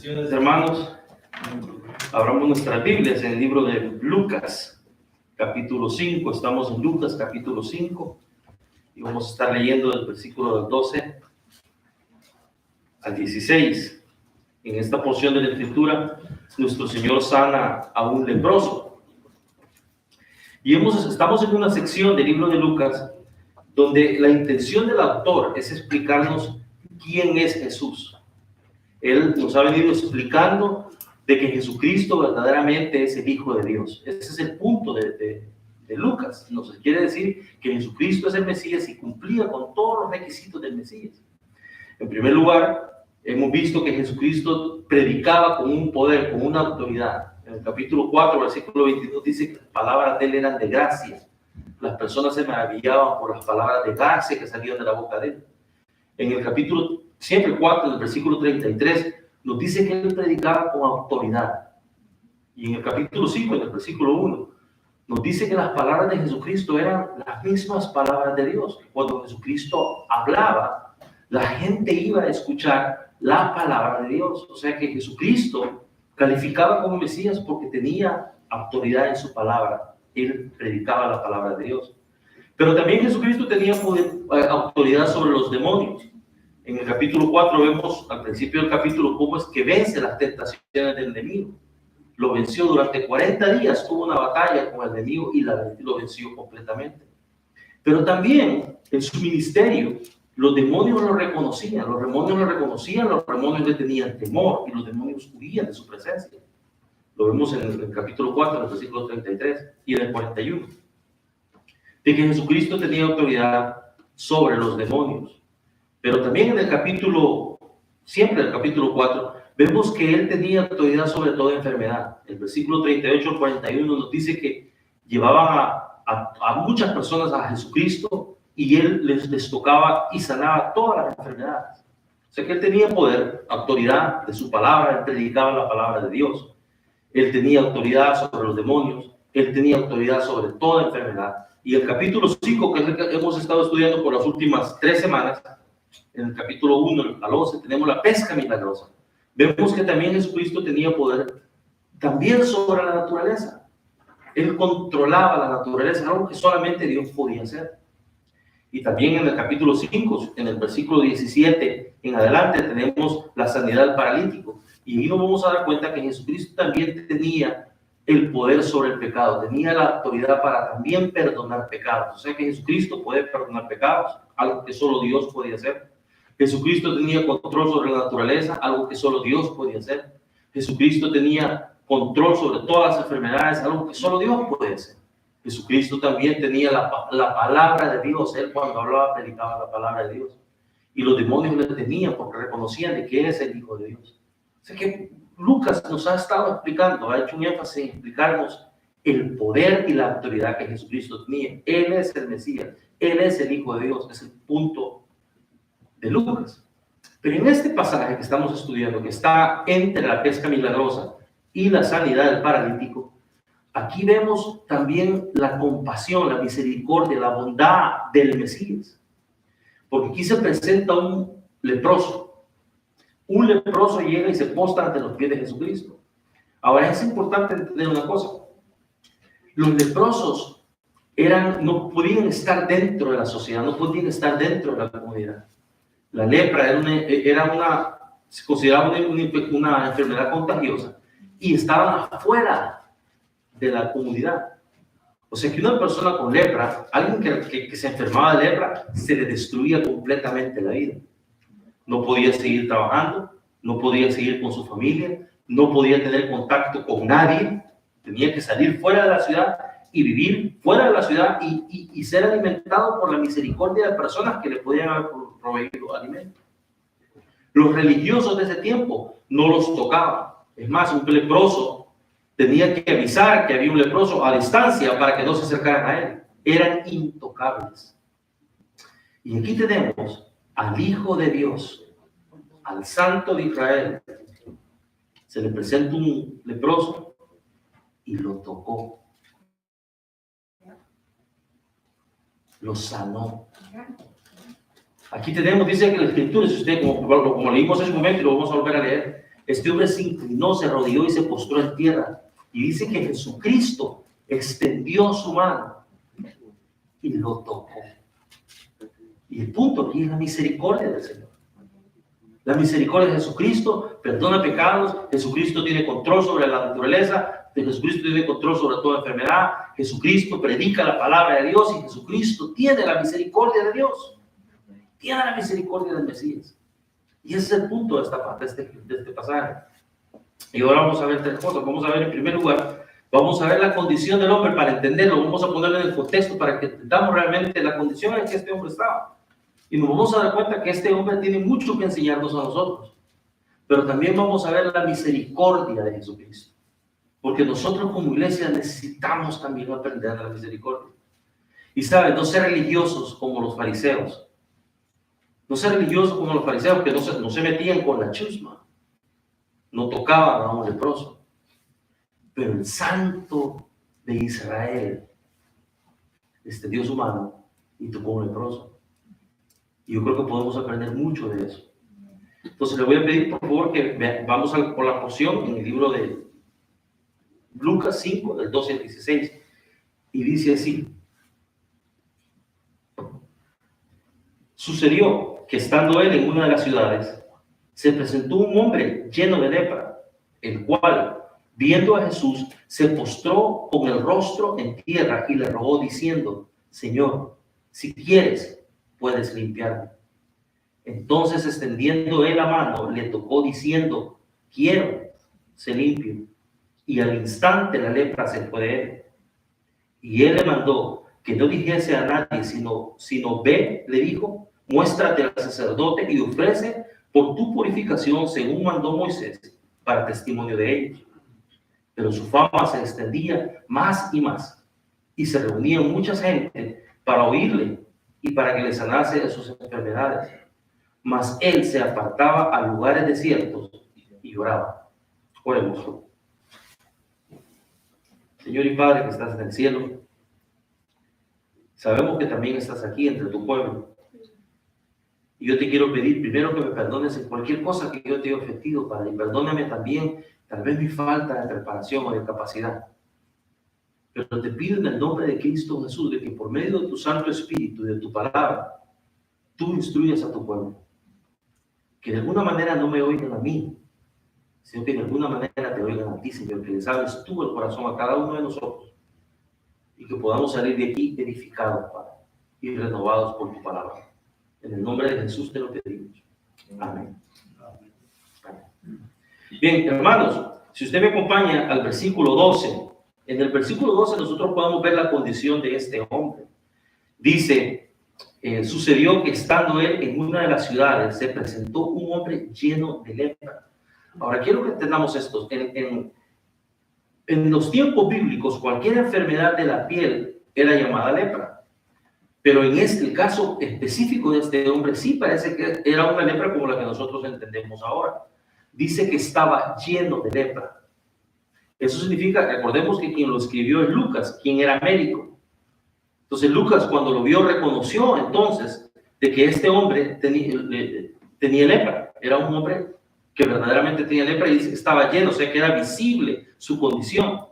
Bendiciones, hermanos. Abramos nuestras Biblias en el libro de Lucas, capítulo 5. Estamos en Lucas, capítulo 5. Y vamos a estar leyendo del versículo del 12 al 16. En esta porción de la Escritura, nuestro Señor sana a un leproso. Y estamos en una sección del libro de Lucas donde la intención del autor es explicarnos quién es Jesús. Él nos ha venido explicando de que Jesucristo verdaderamente es el Hijo de Dios. Ese es el punto de Lucas. Nos quiere decir que Jesucristo es el Mesías y cumplía con todos los requisitos del Mesías. En primer lugar, hemos visto que Jesucristo predicaba con un poder, con una autoridad. En el capítulo 4, versículo 22 dice que las palabras de él eran de gracia. Las personas se maravillaban por las palabras de gracia que salían de la boca de él. En el capítulo 4, en el versículo 33, nos dice que él predicaba con autoridad. Y en el capítulo 5, en el versículo 1, nos dice que las palabras de Jesucristo eran las mismas palabras de Dios. Cuando Jesucristo hablaba, la gente iba a escuchar la palabra de Dios. O sea que Jesucristo calificaba como Mesías porque tenía autoridad en su palabra. Él predicaba la palabra de Dios. Pero también Jesucristo tenía autoridad sobre los demonios. En el capítulo 4 vemos al principio del capítulo cómo es que vence las tentaciones del enemigo. Lo venció durante 40 días, tuvo una batalla con el enemigo y lo venció completamente. Pero también en su ministerio, los demonios lo reconocían, los demonios le tenían temor y los demonios huían de su presencia. Lo vemos en el capítulo 4, en el versículo 33 y en el 41. De que Jesucristo tenía autoridad sobre los demonios. Pero también en el capítulo 4, vemos que él tenía autoridad sobre toda enfermedad. El versículo 38 al 41 nos dice que llevaban a muchas personas a Jesucristo y él les tocaba y sanaba todas las enfermedades. O sea que él tenía poder, autoridad de su palabra, él predicaba la palabra de Dios. Él tenía autoridad sobre los demonios, él tenía autoridad sobre toda enfermedad. Y el capítulo 5, que es el que hemos estado estudiando por las últimas 3 semanas, en el capítulo 1 al 11 tenemos la pesca milagrosa. Vemos que también Jesucristo tenía poder también sobre la naturaleza. Él controlaba la naturaleza, algo que solamente Dios podía hacer. Y también en el capítulo 5, en el versículo 17 en adelante, tenemos la sanidad del paralítico. Y ahí nos vamos a dar cuenta que Jesucristo también tenía el poder sobre el pecado, tenía la autoridad para también perdonar pecados. O sea que Jesucristo puede perdonar pecados, algo que solo Dios podía hacer. Jesucristo tenía control sobre la naturaleza, algo que solo Dios podía hacer. Jesucristo tenía control sobre todas las enfermedades, algo que solo Dios puede hacer. Jesucristo también tenía la palabra de Dios. Él cuando hablaba, predicaba la palabra de Dios. Y los demonios le temían porque reconocían de que es el Hijo de Dios. O sea que Lucas nos ha estado explicando, ha hecho un énfasis en explicarnos el poder y la autoridad que Jesucristo tenía. Él es el Mesías, Él es el Hijo de Dios, es el punto de Lucas. Pero en este pasaje que estamos estudiando, que está entre la pesca milagrosa y la sanidad del paralítico, aquí vemos también la compasión, la misericordia, la bondad del Mesías. Porque aquí se presenta un leproso. Un leproso llega y se postra ante los pies de Jesucristo. Ahora es importante entender una cosa. Los leprosos no podían estar dentro de la sociedad, no podían estar dentro de la comunidad. La lepra se consideraba una enfermedad contagiosa y estaban afuera de la comunidad. O sea que una persona con lepra, alguien que se enfermaba de lepra, se le destruía completamente la vida. No podía seguir trabajando, no podía seguir con su familia, no podía tener contacto con nadie, tenía que salir fuera de la ciudad y vivir fuera de la ciudad y ser alimentado por la misericordia de personas que le podían haber proveído alimento. Los religiosos de ese tiempo no los tocaban. Es más, un leproso tenía que avisar que había un leproso a distancia para que no se acercaran a él. Eran intocables. Y aquí tenemos al Hijo de Dios, al Santo de Israel. Se le presenta un leproso y lo tocó. Lo sanó. Aquí tenemos, dice que la Escritura, si usted, como leímos hace un momento y lo vamos a volver a leer, este hombre se inclinó, se arrodilló y se postró en tierra. Y dice que Jesucristo extendió su mano y lo tocó. Y el punto aquí es la misericordia del Señor. La misericordia de Jesucristo perdona pecados. Jesucristo tiene control sobre la naturaleza. Jesucristo tiene control sobre toda enfermedad. Jesucristo predica la palabra de Dios y Jesucristo tiene la misericordia de Dios. Tiene la misericordia del Mesías. Y ese es el punto de esta parte, de este pasaje. Y ahora vamos a ver tres cosas. Vamos a ver en primer lugar, vamos a ver la condición del hombre para entenderlo. Vamos a ponerlo en el contexto para que entendamos realmente la condición en que este hombre estaba. Y nos vamos a dar cuenta que este hombre tiene mucho que enseñarnos a nosotros. Pero también vamos a ver la misericordia de Jesucristo. Porque nosotros como iglesia necesitamos también aprender de la misericordia. Y saben, no ser religiosos como los fariseos. No ser religiosos como los fariseos que no se metían con la chusma. No tocaban a un leproso. Pero el santo de Israel extendió su mano y tocó a un leproso. Y yo creo que podemos aprender mucho de eso. Entonces le voy a pedir por favor que vamos por la porción en el libro de Lucas 5, del 12 al 16. Y dice así. Sucedió que estando él en una de las ciudades, se presentó un hombre lleno de lepra, el cual, viendo a Jesús, se postró con el rostro en tierra y le rogó diciendo: Señor, si quieres, puedes limpiarme. Entonces, extendiendo él la mano, le tocó diciendo: quiero, sé limpio. Y al instante la lepra se fue de él. Y él le mandó que no dijese a nadie, sino ve, le dijo, muéstrate al sacerdote y ofrece por tu purificación según mandó Moisés, para testimonio de ellos. Pero su fama se extendía más y más, y se reunían mucha gente para oírle y para que le sanase de sus enfermedades. Mas él se apartaba a lugares desiertos y oraba. Oremos. Señor y Padre que estás en el cielo, sabemos que también estás aquí entre tu pueblo. Y yo te quiero pedir primero que me perdones en cualquier cosa que yo te haya ofendido, Padre. Y perdóname también, tal vez mi falta de preparación o de capacidad. Pero te pido en el nombre de Cristo Jesús, de que por medio de tu Santo Espíritu y de tu palabra, tú instruyas a tu pueblo. Que de alguna manera no me oigan a mí, sino que de alguna manera te oigan a ti, Señor, que les hables tú el corazón a cada uno de nosotros. Y que podamos salir de aquí edificados, Padre, y renovados por tu palabra. En el nombre de Jesús te lo pedimos. Amén. Amén. Bien, hermanos, si usted me acompaña al versículo 12, en el versículo 12 nosotros podemos ver la condición de este hombre. Dice, sucedió que estando él en una de las ciudades, se presentó un hombre lleno de lepra. Ahora, quiero que entendamos esto. En los tiempos bíblicos, cualquier enfermedad de la piel era llamada lepra. Pero en el caso específico de este hombre, sí parece que era una lepra como la que nosotros entendemos ahora. Dice que estaba lleno de lepra. Eso significa, recordemos que quien lo escribió es Lucas, quien era médico. Entonces Lucas, cuando lo vio, reconoció entonces de que este hombre tenía lepra. Era un hombre que verdaderamente tenía lepra y dice que estaba lleno, o sea que era visible su condición.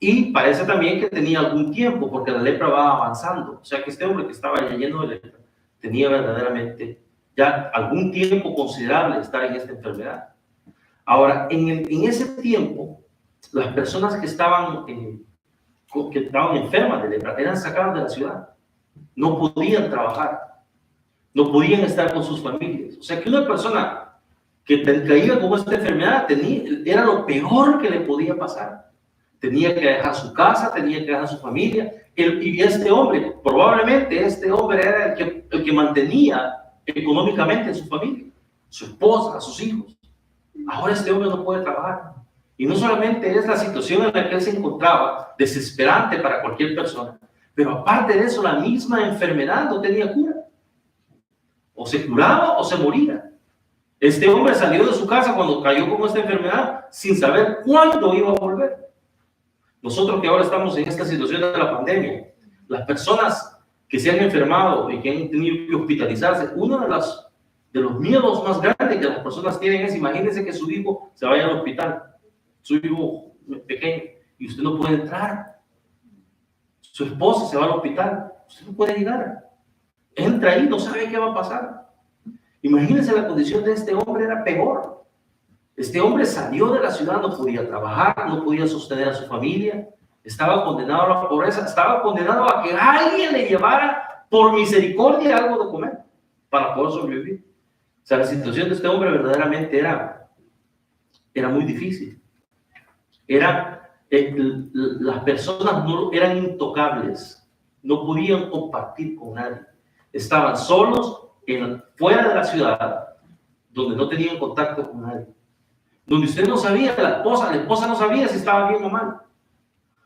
Y parece también que tenía algún tiempo, porque la lepra va avanzando. O sea que este hombre que estaba ya lleno de lepra tenía verdaderamente ya algún tiempo considerable de estar en esta enfermedad. Ahora, en ese tiempo, las personas que estaban enfermas de lepra eran sacadas de la ciudad. No podían trabajar. No podían estar con sus familias. O sea que una persona que caía con esta enfermedad era lo peor que le podía pasar. Tenía que dejar su casa, tenía que dejar su familia. Y este hombre, probablemente este hombre era el que mantenía económicamente a su familia, su esposa, a sus hijos. Ahora este hombre no puede trabajar. Y no solamente es la situación en la que él se encontraba, desesperante para cualquier persona, pero aparte de eso, la misma enfermedad no tenía cura. O se curaba o se moría. Este hombre salió de su casa cuando cayó con esta enfermedad sin saber cuándo iba a volver. Nosotros que ahora estamos en esta situación de la pandemia, las personas que se han enfermado y que han tenido que hospitalizarse, una de las de los miedos más grandes que las personas tienen es, imagínense que su hijo se vaya al hospital, su hijo pequeño, y usted no puede entrar. Su esposa se va al hospital, usted no puede llegar. Entra ahí, no sabe qué va a pasar. Imagínense la condición de este hombre, era peor. Este hombre salió de la ciudad, no podía trabajar, no podía sostener a su familia, estaba condenado a la pobreza, estaba condenado a que alguien le llevara por misericordia algo de comer para poder sobrevivir. O sea, la situación de este hombre verdaderamente era muy difícil. Las personas no eran intocables, no podían compartir con nadie. Estaban solos fuera de la ciudad, donde no tenían contacto con nadie. Donde usted no sabía, la esposa no sabía si estaba bien o mal.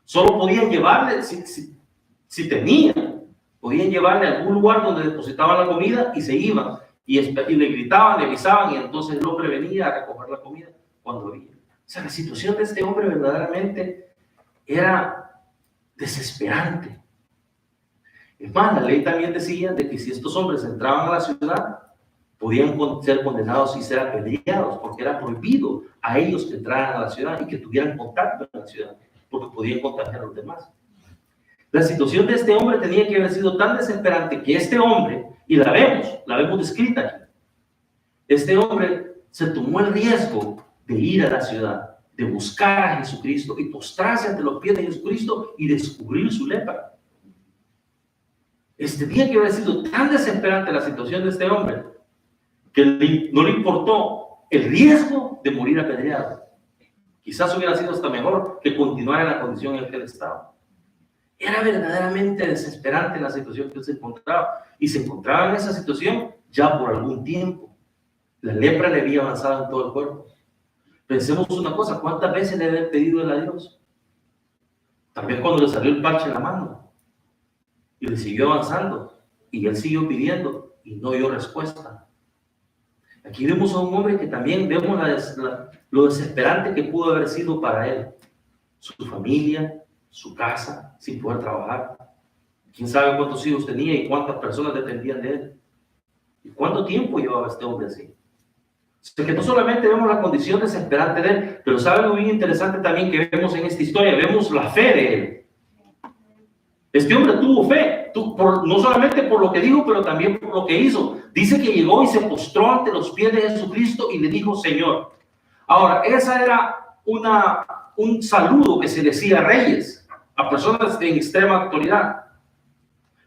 Solo podían llevarle, si tenían, podían llevarle a algún lugar donde depositaban la comida y se iban. Y le gritaban, le avisaban, y entonces el hombre venía a recoger la comida cuando había. O sea, la situación de este hombre verdaderamente era desesperante. Es más, la ley también decía de que si estos hombres entraban a la ciudad, podían ser condenados y ser apedreados, porque era prohibido a ellos que entraran a la ciudad y que tuvieran contacto en la ciudad, porque podían contagiar a los demás. La situación de este hombre tenía que haber sido tan desesperante que este hombre, y la vemos descrita aquí, este hombre se tomó el riesgo de ir a la ciudad, de buscar a Jesucristo y postrarse ante los pies de Jesucristo y descubrir su lepra. Tenía que haber sido tan desesperante la situación de este hombre que no le importó el riesgo de morir apedreado. Quizás hubiera sido hasta mejor que continuara en la condición en la que él estaba. Era verdaderamente desesperante la situación que él se encontraba, y se encontraba en esa situación ya por algún tiempo. La lepra le había avanzado en todo el cuerpo. Pensemos una cosa, ¿cuántas veces le había pedido él a Dios? Tal vez cuando le salió el parche en la mano y le siguió avanzando, y él siguió pidiendo y no dio respuesta. Aquí vemos a un hombre que también vemos lo desesperante que pudo haber sido para él. Su familia, su casa, sin poder trabajar. Quién sabe cuántos hijos tenía y cuántas personas dependían de él. ¿Y cuánto tiempo llevaba este hombre así? O sea, que no solamente vemos la condición desesperante de él, pero sabe algo bien interesante también que vemos en esta historia. Vemos la fe de él. Este hombre tuvo fe, no solamente por lo que dijo, pero también por lo que hizo. Dice que llegó y se postró ante los pies de Jesucristo y le dijo, Señor. Ahora, esa era un saludo que se decía a reyes, a personas en extrema autoridad.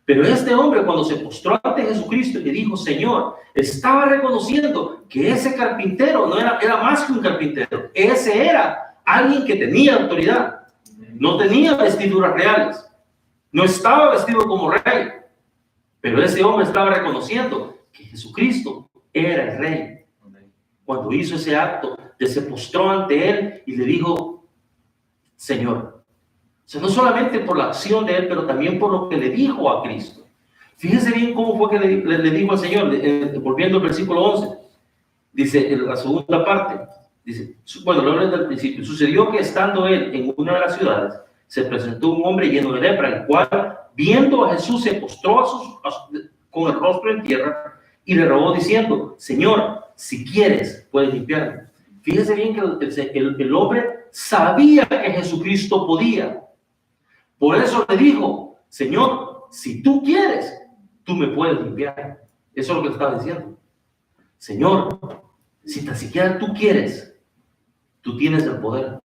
Pero este hombre, cuando se postró ante Jesucristo y le dijo, Señor, estaba reconociendo que ese carpintero no era más que un carpintero. Ese era alguien que tenía autoridad. No tenía vestiduras reales. No estaba vestido como rey, pero ese hombre estaba reconociendo que Jesucristo era el rey. Cuando hizo ese acto, se postró ante él y le dijo, Señor. O sea, no solamente por la acción de él, pero también por lo que le dijo a Cristo. Fíjense bien cómo fue que le dijo al Señor, volviendo al versículo 11. Dice, en la segunda parte, dice, bueno, lo hablan del principio. Sucedió que estando él en una de las ciudades, se presentó un hombre lleno de lepra, el cual, viendo a Jesús, se postró con el rostro en tierra y le rogó diciendo, Señor, si quieres, puedes limpiarme. Fíjese bien que el hombre sabía que Jesucristo podía. Por eso le dijo, Señor, si tú quieres, tú me puedes limpiar. Eso es lo que le estaba diciendo. Señor, si tan siquiera tú quieres, tú tienes el poder.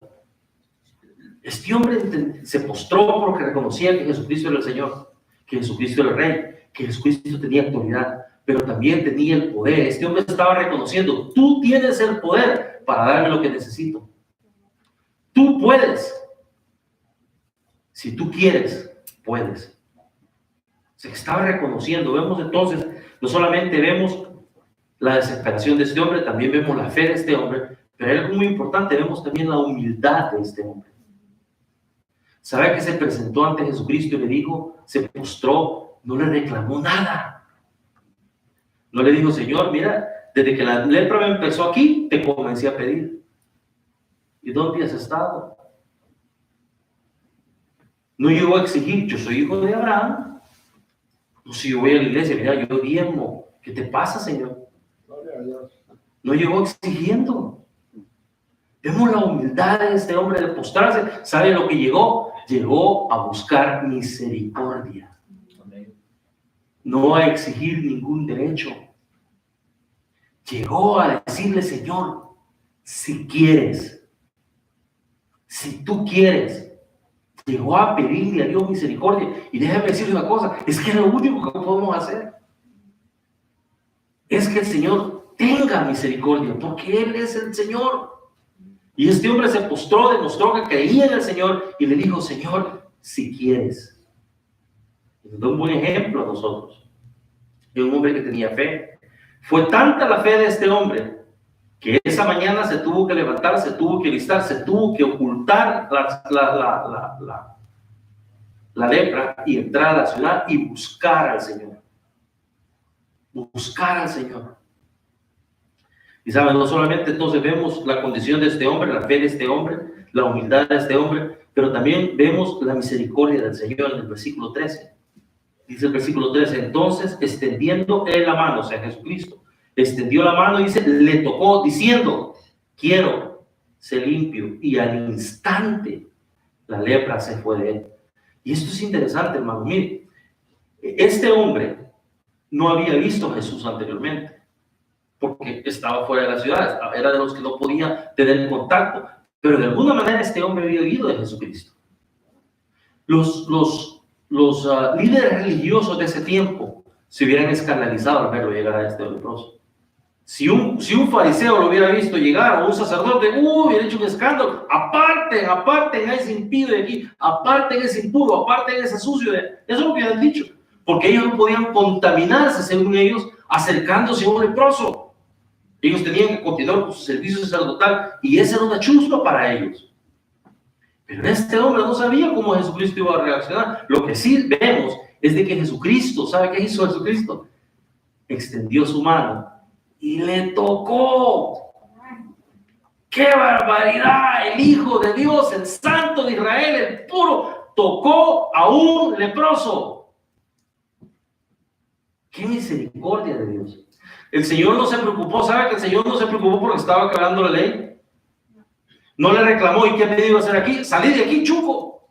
Este hombre se postró porque reconocía que Jesucristo era el Señor, que Jesucristo era el Rey, que Jesucristo tenía autoridad, pero también tenía el poder. Este hombre estaba reconociendo, tú tienes el poder para darme lo que necesito. Tú puedes. Si tú quieres, puedes. Se estaba reconociendo. Vemos entonces, no solamente vemos la desesperación de este hombre, también vemos la fe de este hombre, pero hay algo muy importante, vemos también la humildad de este hombre. ¿Sabe que se presentó ante Jesucristo y le dijo, se postró, no le reclamó nada? No le dijo, Señor, mira, desde que la lepra me empezó aquí, te comencé a pedir. ¿Y dónde has estado? No llegó a exigir, yo soy hijo de Abraham. No, si yo voy a la iglesia, mira, yo diezmo. ¿Qué te pasa, Señor? No llegó exigiendo. Vemos la humildad de este hombre de postrarse. ¿Sabe lo que llegó? Llegó a buscar misericordia. No a exigir ningún derecho. Llegó a decirle: Señor, si quieres, si tú quieres. Llegó a pedirle a Dios misericordia. Y déjame decirle una cosa, es que lo único que podemos hacer es que el Señor tenga misericordia, porque Él es el Señor. Y este hombre se postró, demostró que creía en el Señor y le dijo: Señor, si quieres. Y nos da un buen ejemplo a nosotros. De un hombre que tenía fe. Fue tanta la fe de este hombre que esa mañana se tuvo que levantar, se tuvo que alistar, se tuvo que ocultar la lepra y entrar a la ciudad y buscar al Señor. Buscar al Señor. Y saben, no solamente entonces vemos la condición de este hombre, la fe de este hombre, la humildad de este hombre, pero también vemos la misericordia del Señor en el versículo 13. Dice el versículo 13: entonces, extendiendo él la mano, o sea, Jesucristo, extendió la mano y dice, le tocó diciendo: quiero ser limpio. Y al instante la lepra se fue de él. Y esto es interesante, hermano. Mire, este hombre no había visto a Jesús anteriormente, porque estaba fuera de la ciudad, era de los que no podía tener contacto, pero de alguna manera este hombre había oído de Jesucristo. Los líderes religiosos de ese tiempo se hubieran escandalizado al verlo llegar a este leproso. Si un fariseo lo hubiera visto llegar, o un sacerdote, hubiera hecho un escándalo. Aparten a ese impío de aquí, aparten a ese impuro, aparten a ese sucio. Eso es lo que habían dicho, porque ellos no podían contaminarse, según ellos, acercándose a un leproso. Ellos tenían que continuar con su servicio sacerdotal y esa era una chusma para ellos. Pero este hombre no sabía cómo Jesucristo iba a reaccionar. Lo que sí vemos es de que Jesucristo, ¿sabe qué hizo Jesucristo? Extendió su mano y le tocó. ¡Qué barbaridad! El Hijo de Dios, el Santo de Israel, el puro, tocó a un leproso. ¡Qué misericordia de Dios! El Señor no se preocupó. ¿Sabe que el Señor no se preocupó porque estaba quebrando la ley? No le reclamó: ¿y qué me iba a hacer aquí? Salí de aquí, chuco.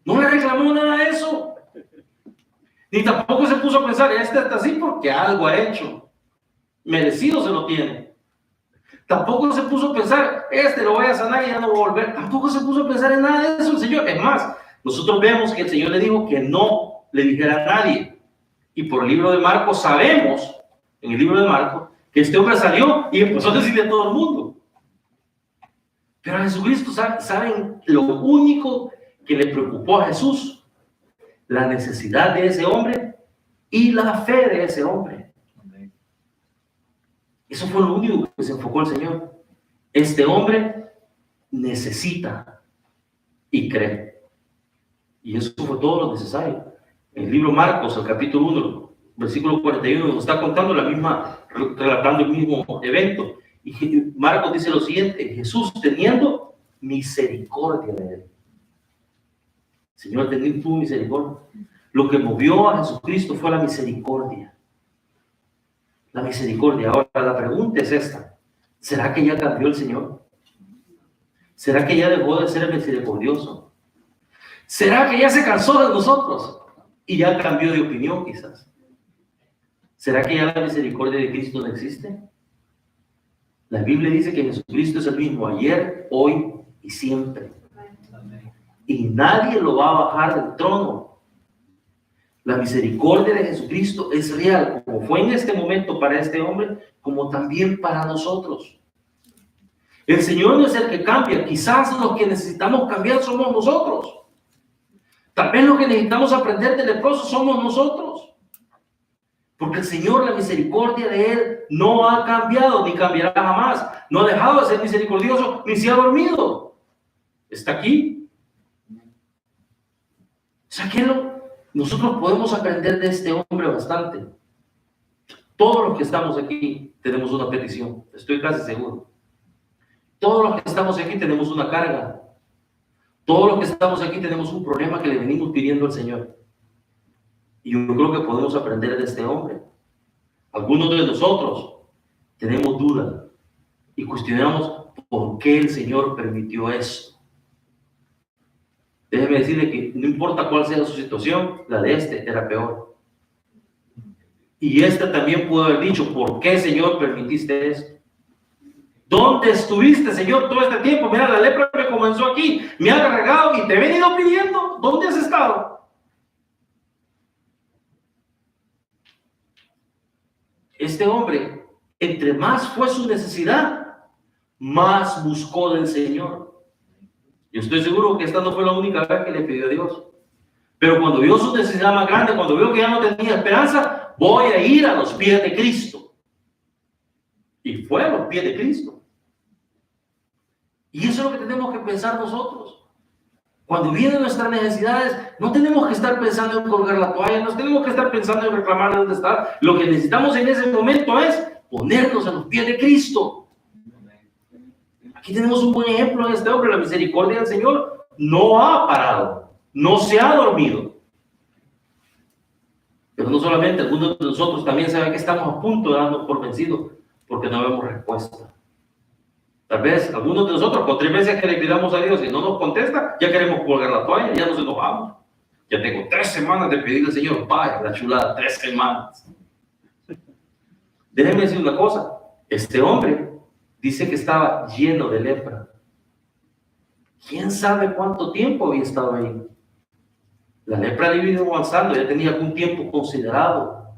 No le reclamó nada de eso. Ni tampoco se puso a pensar: este está así porque algo ha hecho. Merecido se lo tiene. Tampoco se puso a pensar: este lo voy a sanar y ya no voy a volver. Tampoco se puso a pensar en nada de eso el Señor. Es más, nosotros vemos que el Señor le dijo que no le dijera a nadie. Y por el libro de Marcos sabemos, en el libro de Marcos, que este hombre salió y empezó a decirle a todo el mundo. Pero a Jesucristo, ¿saben lo único que le preocupó a Jesús? La necesidad de ese hombre y la fe de ese hombre. Eso fue lo único que se enfocó el Señor. Este hombre necesita y cree. Y eso fue todo lo necesario. En el libro Marcos, el capítulo 1, versículo 41, nos está contando relatando el mismo evento. Y Marcos dice lo siguiente: Jesús, teniendo misericordia de él. Señor, ten tu misericordia. Lo que movió a Jesucristo fue la misericordia. La misericordia. Ahora la pregunta es esta: ¿será que ya cambió el Señor? ¿Será que ya dejó de ser misericordioso? ¿Será que ya se cansó de nosotros y ya cambió de opinión quizás? ¿Será que ya la misericordia de Cristo no existe? La Biblia dice que Jesucristo es el mismo ayer, hoy y siempre. Y nadie lo va a bajar del trono. La misericordia de Jesucristo es real, como fue en este momento para este hombre, como también para nosotros. El Señor no es el que cambia. Quizás los que necesitamos cambiar somos nosotros. Tal vez lo que necesitamos aprender del leproso somos nosotros. Porque el Señor, la misericordia de Él no ha cambiado ni cambiará jamás. No ha dejado de ser misericordioso ni se ha dormido. Está aquí. Sáquenlo. Nosotros podemos aprender de este hombre bastante. Todos los que estamos aquí tenemos una petición. Estoy casi seguro. Todos los que estamos aquí tenemos una carga. Todos los que estamos aquí tenemos un problema que le venimos pidiendo al Señor. Y yo creo que podemos aprender de este hombre. Algunos de nosotros tenemos dudas y cuestionamos por qué el Señor permitió esto. Déjeme decirle que no importa cuál sea su situación, la de este era peor. Y este también pudo haber dicho, ¿por qué, Señor, permitiste esto? ¿Dónde estuviste, Señor, todo este tiempo? Mira, la lepra me comenzó aquí, me ha regado y te he venido pidiendo. ¿Dónde has estado? Este hombre, entre más fue su necesidad, más buscó del Señor. Yo estoy seguro que esta no fue la única vez que le pidió a Dios. Pero cuando vio su necesidad más grande, cuando vio que ya no tenía esperanza, voy a ir a los pies de Cristo. Y fue a los pies de Cristo. Y eso es lo que tenemos que pensar nosotros. Cuando vienen nuestras necesidades, no tenemos que estar pensando en colgar la toalla, no tenemos que estar pensando en reclamar dónde está. Lo que necesitamos en ese momento es ponernos a los pies de Cristo. Aquí tenemos un buen ejemplo de este hombre. La misericordia del Señor no ha parado, no se ha dormido. Pero no solamente, algunos de nosotros también saben que estamos a punto de darnos por vencidos porque no vemos respuesta. Tal vez algunos de nosotros, con 3 veces que le pidamos a Dios y no nos contesta, ya queremos colgar la toalla, ya nos enojamos. Ya tengo 3 semanas de pedirle al Señor, vaya, la chulada, 3 semanas. Déjenme decir una cosa, este hombre dice que estaba lleno de lepra. ¿Quién sabe cuánto tiempo había estado ahí? La lepra había ido avanzando, ya tenía algún tiempo considerado.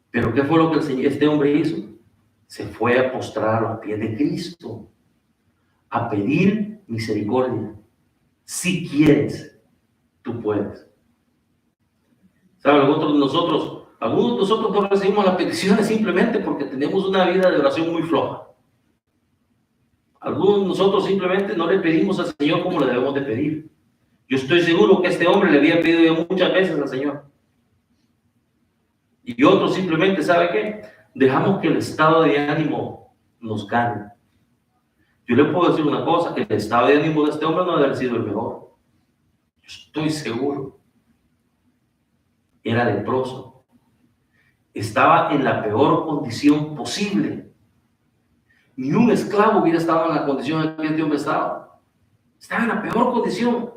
Pero ¿qué fue lo que este hombre hizo? Se fue a postrar a los pies de Cristo, a pedir misericordia. Si quieres, tú puedes. ¿Saben? Algunos de nosotros no recibimos las peticiones simplemente porque tenemos una vida de oración muy floja. Algunos de nosotros simplemente no le pedimos al Señor como le debemos de pedir. Yo estoy seguro que este hombre le había pedido ya muchas veces al Señor. Y otros simplemente, ¿sabe qué? Dejamos que el estado de ánimo nos gane. Yo le puedo decir una cosa, el estado de ánimo de este hombre no debe haber sido el mejor. Yo estoy seguro. Era leproso. Estaba en la peor condición posible. Ni un esclavo hubiera estado en la condición en que este hombre estaba. Estaba en la peor condición.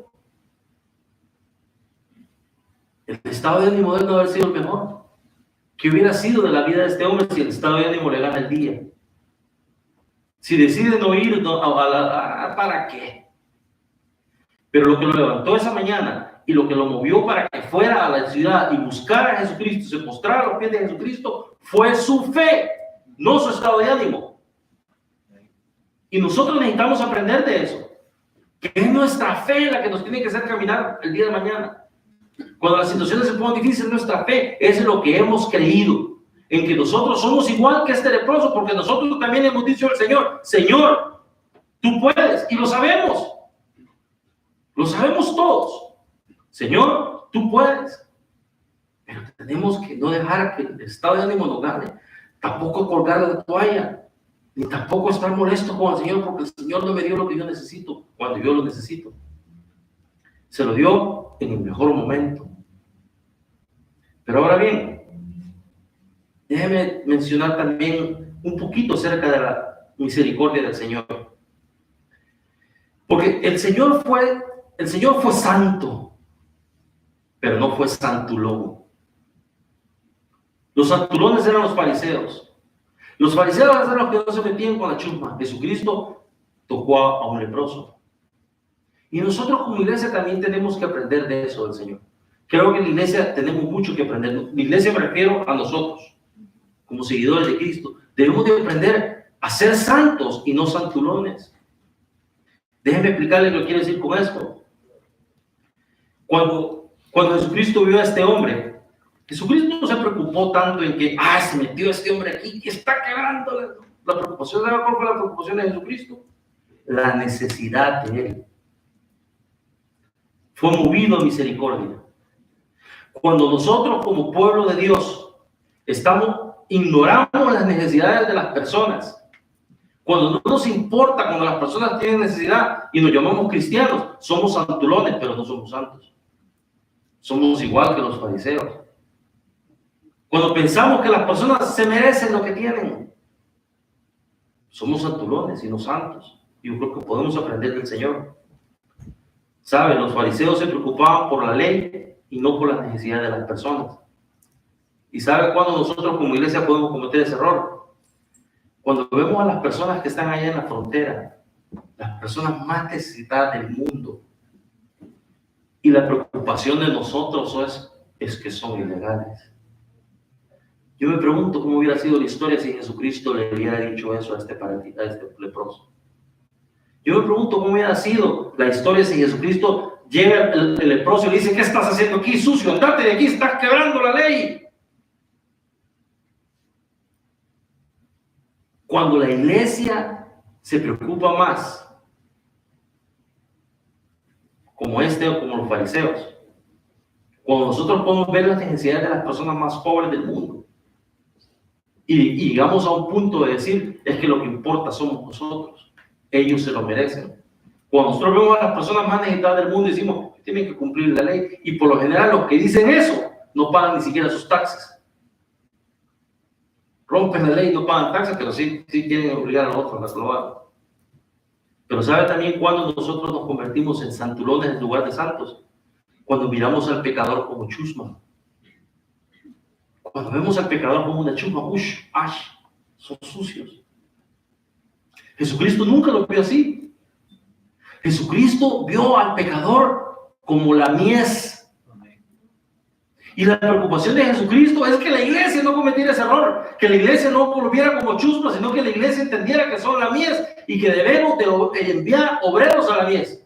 El estado de ánimo de él no debe haber sido el mejor. ¿Qué hubiera sido de la vida de este hombre si el estado de ánimo le gana el día? Si decide no ir, ¿para qué? Pero lo que lo levantó esa mañana y lo que lo movió para que fuera a la ciudad y buscara a Jesucristo, se postrara a los pies de Jesucristo, fue su fe, no su estado de ánimo. Y nosotros necesitamos aprender de eso. Que es nuestra fe la que nos tiene que hacer caminar el día de mañana. Cuando las situaciones se ponen difíciles, nuestra fe es lo que hemos creído, en que nosotros somos igual que este leproso, porque nosotros también hemos dicho al Señor, Señor, tú puedes, y lo sabemos todos, Señor, tú puedes, pero tenemos que no dejar que el estado de ánimo nos gane, tampoco colgar la toalla, ni tampoco estar molesto con el Señor, porque el Señor no me dio lo que yo necesito, cuando yo lo necesito. Se lo dio en el mejor momento. Pero ahora bien, déjeme mencionar también un poquito acerca de la misericordia del Señor. Porque el Señor fue santo, pero no fue santulón. Los santulones eran los fariseos. Los fariseos eran los que no se metían con la chusma. Jesucristo tocó a un leproso. Y nosotros como iglesia también tenemos que aprender de eso del Señor. Creo que en la iglesia tenemos mucho que aprender. La iglesia me refiero a nosotros, como seguidores de Cristo. Debemos de aprender a ser santos y no santulones. Déjenme explicarles lo que quiero decir con esto. Cuando Jesucristo vio a este hombre, Jesucristo no se preocupó tanto en que, se metió este hombre aquí, que está quebrando la preocupación. ¿Sabe cuál fue la preocupación de Jesucristo? La necesidad de él. Fue movido a misericordia. Cuando nosotros como pueblo de Dios ignoramos las necesidades de las personas, cuando no nos importa cuando las personas tienen necesidad y nos llamamos cristianos, somos santulones, pero no somos santos. Somos igual que los fariseos. Cuando pensamos que las personas se merecen lo que tienen, somos santulones y no santos. Yo creo que podemos aprender del Señor. ¿Saben? Los fariseos se preocupaban por la ley y no por las necesidades de las personas. ¿Y sabe cuándo nosotros como iglesia podemos cometer ese error? Cuando vemos a las personas que están allá en la frontera, las personas más necesitadas del mundo, y la preocupación de nosotros es que son ilegales. Yo me pregunto cómo hubiera sido la historia si Jesucristo le hubiera dicho eso a este leproso. Yo me pregunto cómo hubiera sido la historia si Jesucristo llega el leproso y le dice: ¿qué estás haciendo aquí, sucio? Andate de aquí, estás quebrando la ley. Cuando la iglesia se preocupa más, como o como los fariseos, cuando nosotros podemos ver las necesidades de las personas más pobres del mundo y llegamos a un punto de decir: es que lo que importa somos nosotros, ellos se lo merecen. Cuando nosotros vemos a las personas más necesitadas del mundo, decimos que tienen que cumplir la ley, y por lo general los que dicen eso no pagan ni siquiera sus taxes. Rompen la ley y no pagan taxes, pero sí quieren obligar a los otros a que lo hagan. Pero ¿sabe también cuando nosotros nos convertimos en santulones en lugar de santos? Cuando miramos al pecador como chusma. Cuando vemos al pecador como una chusma, son sucios. Jesucristo nunca lo vio así. Jesucristo vio al pecador como la mies. Y la preocupación de Jesucristo es que la iglesia no cometiera ese error, que la iglesia no volviera como chusma, sino que la iglesia entendiera que son la mies y que debemos de enviar obreros a la mies.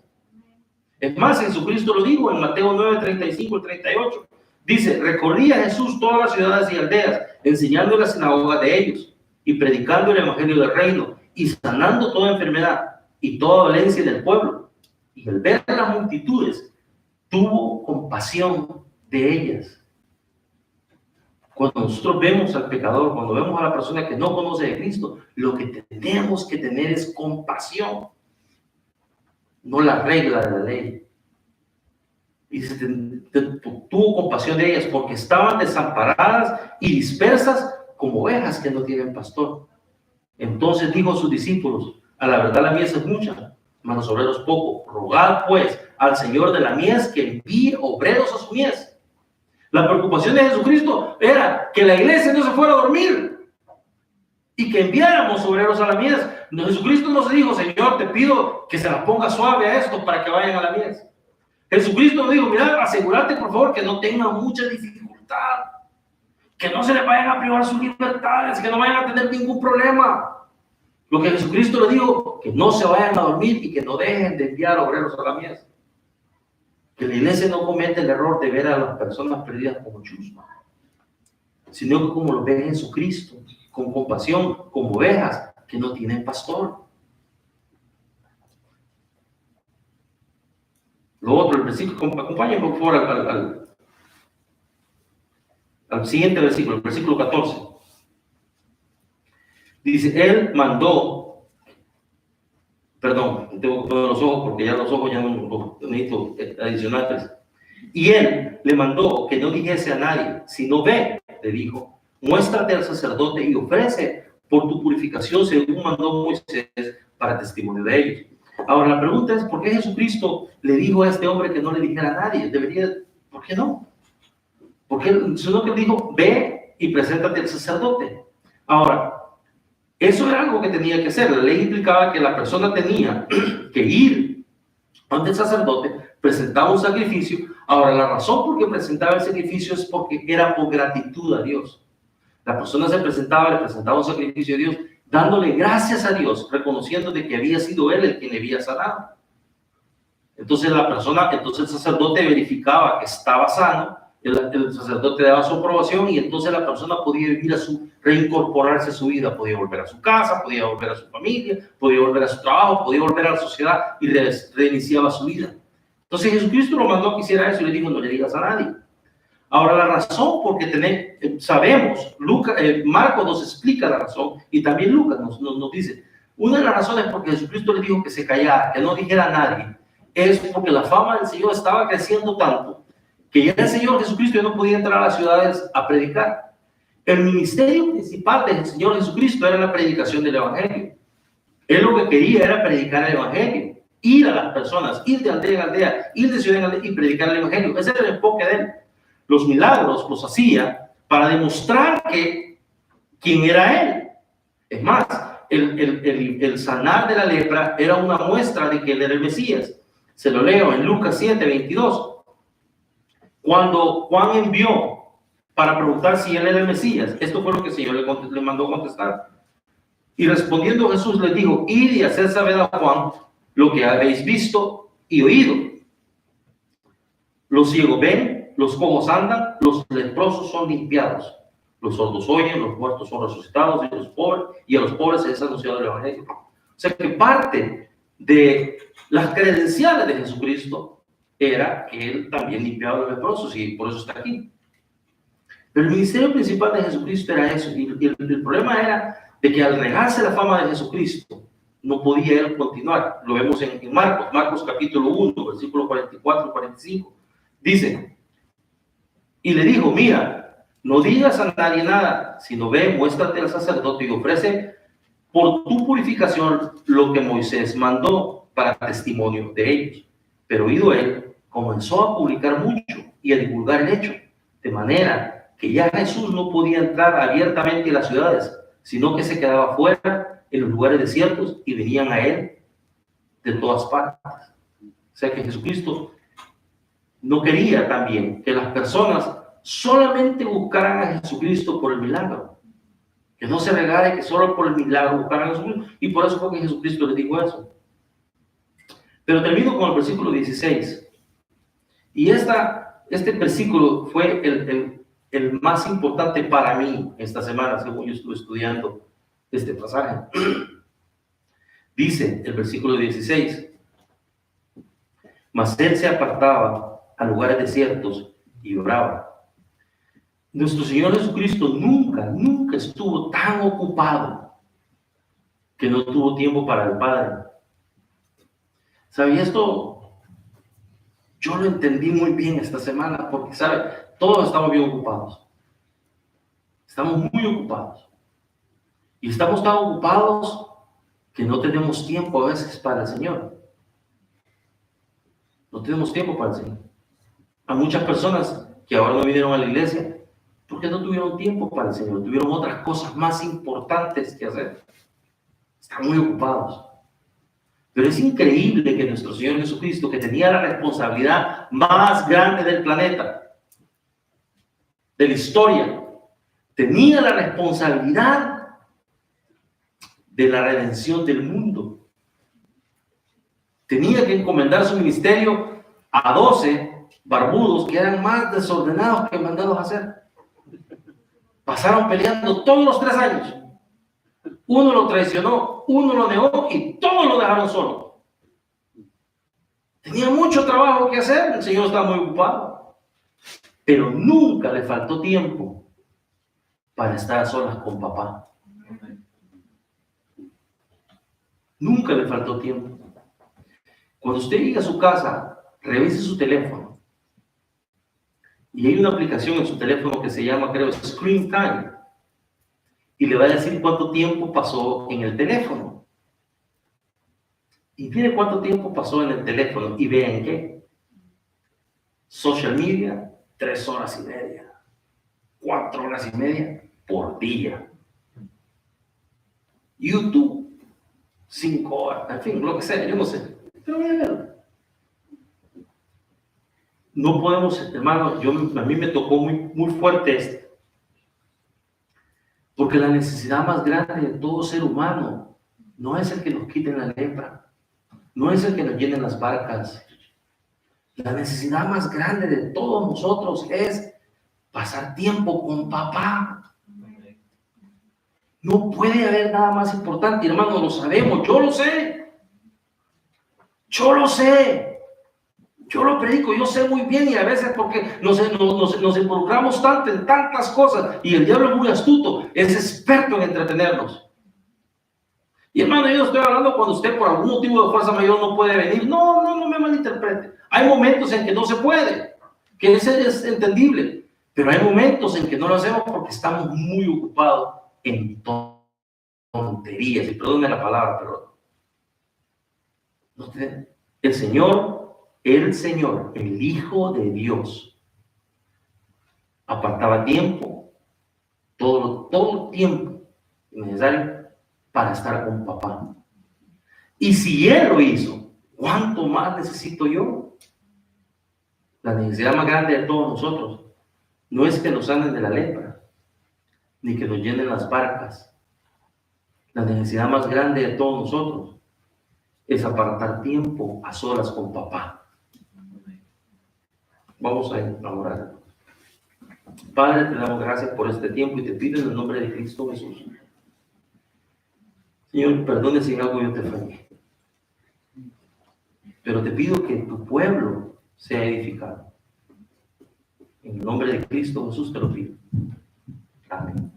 Es más, Jesucristo lo dijo en Mateo 9, 35 y 38. Dice: recorría Jesús todas las ciudades y aldeas, enseñando en las sinagogas de ellos y predicando el evangelio del reino y sanando toda enfermedad y toda dolencia del pueblo. Y al ver las multitudes, tuvo compasión de ellas. Cuando nosotros vemos al pecador, cuando vemos a la persona que no conoce de Cristo, lo que tenemos que tener es compasión, no la regla de la ley. Y tuvo compasión de ellas porque estaban desamparadas y dispersas como ovejas que no tienen pastor. Entonces dijo a sus discípulos: a la verdad la mies es mucha, mas los obreros poco. Rogad pues al Señor de la mies que envíe obreros a su mies. La preocupación de Jesucristo era que la iglesia no se fuera a dormir y que enviáramos obreros a la mies. Jesucristo no se dijo: Señor, te pido que se la ponga suave a esto para que vayan a la mies. Jesucristo no dijo: mira, asegúrate por favor que no tengan mucha dificultad, que no se les vayan a privar sus libertades, que no vayan a tener ningún problema. Lo que Jesucristo le dijo: que no se vayan a dormir y que no dejen de enviar obreros a la mies. Que la iglesia no cometa el error de ver a las personas perdidas como chusma, sino que como lo ve Jesucristo, con compasión, como ovejas que no tienen pastor. Lo otro, el versículo, acompáñenme por favor al siguiente versículo, el versículo 14. Dice: él mandó, perdón, tengo que poner los ojos porque ya los ojos ya no necesito adicionales. Y él le mandó que no dijese a nadie, sino ve, le dijo, muéstrate al sacerdote y ofrece por tu purificación según mandó Moisés para testimonio de ellos. Ahora la pregunta es: ¿por qué Jesucristo le dijo a este hombre que no le dijera a nadie? ¿Por qué no? Porque sino que dijo: ve y preséntate al sacerdote. Ahora, eso era algo que tenía que hacer. La ley implicaba que la persona tenía que ir ante el sacerdote, presentaba un sacrificio. Ahora, la razón por qué presentaba el sacrificio es porque era por gratitud a Dios. La persona le presentaba un sacrificio a Dios, dándole gracias a Dios, reconociendo de que había sido él el quien le había sanado. Entonces el sacerdote verificaba que estaba sano, el sacerdote daba su aprobación y entonces la persona podía vivir reincorporarse a su vida, podía volver a su casa, podía volver a su familia, podía volver a su trabajo, podía volver a la sociedad y reiniciaba su vida. Entonces Jesucristo lo mandó a que hiciera eso y le dijo: no le digas a nadie. Ahora la razón, porque sabemos, Marcos nos explica la razón y también Lucas nos dice, una de las razones por que Jesucristo le dijo que se callara, que no dijera a nadie, es porque la fama del Señor estaba creciendo tanto que ya el Señor Jesucristo ya no podía entrar a las ciudades a predicar. El ministerio principal del Señor Jesucristo era la predicación del Evangelio. Él lo que quería era predicar el Evangelio, ir a las personas, ir de aldea en aldea, ir de ciudad en aldea y predicar el Evangelio. Ese era el enfoque de él. Los milagros los hacía para demostrar quién era él. Es más, el sanar de la lepra era una muestra de que él era el Mesías. Se lo leo en Lucas 7:22. Cuando Juan envió para preguntar si él era el Mesías, esto fue lo que el Señor le mandó contestar. Y respondiendo Jesús les dijo: id y haced saber a Juan lo que habéis visto y oído. Los ciegos ven, los cojos andan, los leprosos son limpiados, los sordos oyen, los muertos son resucitados, y a los pobres se les ha anunciado el Evangelio. O sea que parte de las credenciales de Jesucristo era que él también limpiaba a los leprosos, y por eso está aquí. Pero el ministerio principal de Jesucristo era eso, y el problema era de que al regarse la fama de Jesucristo, no podía él continuar. Lo vemos en Marcos capítulo 1, versículo 44 y 45. Dice, y le dijo: mira, no digas a nadie nada, sino ve, muéstrate al sacerdote y ofrece por tu purificación lo que Moisés mandó para testimonio de ellos. Pero oído él, comenzó a publicar mucho y a divulgar el hecho, de manera que ya Jesús no podía entrar abiertamente en las ciudades, sino que se quedaba fuera en los lugares desiertos y venían a él de todas partes. O sea que Jesucristo no quería también que las personas solamente buscaran a Jesucristo por el milagro, que no se regale que solo por el milagro buscaran a Jesucristo, y por eso fue que Jesucristo les dijo eso. Pero termino con el versículo 16, y este versículo fue el más importante para mí esta semana, según yo estuve estudiando este pasaje. Dice el versículo 16: mas él se apartaba a lugares desiertos y oraba. Nuestro Señor Jesucristo nunca estuvo tan ocupado que no tuvo tiempo para el Padre. ¿Sabe? Esto yo lo entendí muy bien esta semana, porque, ¿sabe? Todos estamos bien ocupados. Estamos muy ocupados. Y estamos tan ocupados que no tenemos tiempo a veces para el Señor. No tenemos tiempo para el Señor. A muchas personas que ahora no vinieron a la iglesia porque no tuvieron tiempo para el Señor, tuvieron otras cosas más importantes que hacer. Están muy ocupados. Pero es increíble que nuestro Señor Jesucristo, que tenía la responsabilidad más grande del planeta, de la historia, tenía la responsabilidad de la redención del mundo. Tenía que encomendar su ministerio a 12 barbudos que eran más desordenados que mandados a hacer. Pasaron peleando todos los 3 años. Uno lo traicionó, uno lo negó y todos lo dejaron solo. Tenía mucho trabajo que hacer, el Señor estaba muy ocupado, pero nunca le faltó tiempo para estar a solas con papá. Nunca le faltó tiempo. Cuando usted llega a su casa, revise su teléfono. Y hay una aplicación en su teléfono que se llama, creo, Screen Time. Y le va a decir cuánto tiempo pasó en el teléfono. Y mire cuánto tiempo pasó en el teléfono. Y vean qué. Social media, 3 horas y media. 4 horas y media por día. YouTube, 5 horas. En fin, lo que sea, yo no sé. Pero vean. No podemos, hermano, a mí me tocó muy fuerte esto. Porque la necesidad más grande de todo ser humano no es el que nos quiten la lepra, no es el que nos llenen las barcas. La necesidad más grande de todos nosotros es pasar tiempo con papá. No puede haber nada más importante, hermano, lo sabemos, yo lo sé. Yo lo sé. Yo lo predico, yo sé muy bien, y a veces porque nos involucramos tanto en tantas cosas, y el diablo es muy astuto, es experto en entretenernos. Y hermano, yo no estoy hablando cuando usted por algún motivo de fuerza mayor no puede venir. No me malinterprete. Hay momentos en que no se puede, que ese es entendible. Pero hay momentos en que no lo hacemos porque estamos muy ocupados en tonterías, y perdónme la palabra, pero el Señor, el Hijo de Dios, apartaba tiempo, todo tiempo necesario para estar con papá. Y si Él lo hizo, ¿cuánto más necesito yo? La necesidad más grande de todos nosotros no es que nos sanen de la lepra, ni que nos llenen las barcas. La necesidad más grande de todos nosotros es apartar tiempo a solas con papá. Vamos a orar. Padre, te damos gracias por este tiempo y te pido en el nombre de Cristo Jesús. Señor, perdone si en algo yo te fallé. Pero te pido que tu pueblo sea edificado. En el nombre de Cristo Jesús te lo pido. Amén.